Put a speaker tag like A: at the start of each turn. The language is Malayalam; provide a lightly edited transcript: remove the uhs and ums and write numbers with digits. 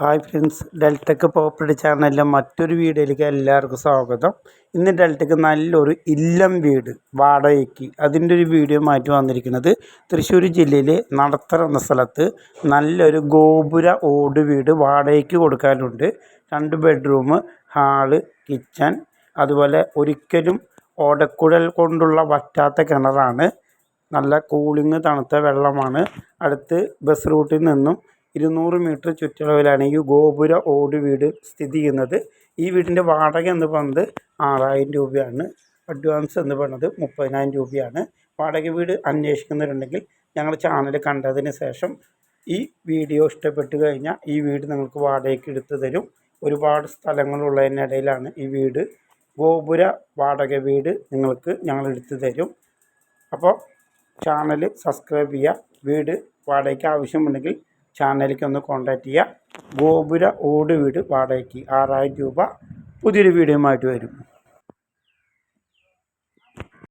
A: ഹായ് ഫ്രണ്ട്സ്, ഡെൽറ്റക്ക് പ്രോപ്പർട്ടി ചാനലിലെ മറ്റൊരു വീഡിയോയിലേക്ക് എല്ലാവർക്കും സ്വാഗതം. ഇന്ന് ഡെൽറ്റക്ക് നല്ലൊരു ഇല്ലം വീട് വാടകയ്ക്ക് അതിൻ്റെ ഒരു വീഡിയോ മാറ്റി വന്നിരിക്കുന്നത് തൃശ്ശൂർ ജില്ലയിലെ നടത്തറ എന്ന സ്ഥലത്ത് നല്ലൊരു ഗോപുര ഓട് വീട് വാടകയ്ക്ക് കൊടുക്കാനുണ്ട്. 2 ബെഡ്റൂം, ഹാള്, കിച്ചൺ, അതുപോലെ ഒരിക്കലും ഓടക്കുഴൽ കൊണ്ടുള്ള വറ്റാത്ത കിണറാണ്. നല്ല കൂളിങ് തണുത്ത വെള്ളമാണ്. അടുത്ത് ബസ് റൂട്ടിൽ നിന്നും 200 മീറ്റർ ചുറ്റളവിലാണ് ഈ ഗോപുര ഓട് വീട് സ്ഥിതി ചെയ്യുന്നത്. ഈ വീടിൻ്റെ വാടക എന്ന് പറയുന്നത് 6000 രൂപയാണ്. അഡ്വാൻസ് എന്ന് പറയുന്നത് 30,000 രൂപയാണ്. വാടക വീട് അന്വേഷിക്കുന്നുണ്ടെങ്കിൽ ഞങ്ങളുടെ ചാനൽ കണ്ടതിന് ശേഷം ഈ വീഡിയോ ഇഷ്ടപ്പെട്ട് കഴിഞ്ഞാൽ ഈ വീട് നിങ്ങൾക്ക് വാടകയ്ക്ക് എടുത്തു തരും. ഒരുപാട് സ്ഥലങ്ങളുള്ളതിനിടയിലാണ് ഈ വീട്. ഗോപുര വാടക വീട് നിങ്ങൾക്ക് ഞങ്ങൾ എടുത്തു തരും. അപ്പോൾ ചാനൽ സബ്സ്ക്രൈബ് ചെയ്യുക. വീട് വാടകയ്ക്ക് ആവശ്യമുണ്ടെങ്കിൽ ചാനലിലേക്ക് ഒന്ന് കോൺടാക്റ്റ് ചെയ്യുക. ഗോപുര ഓട് വീട് വാടകയ്ക്ക് 6000 രൂപ. പുതിയൊരു വീഡിയോയുമായിട്ട് വരും.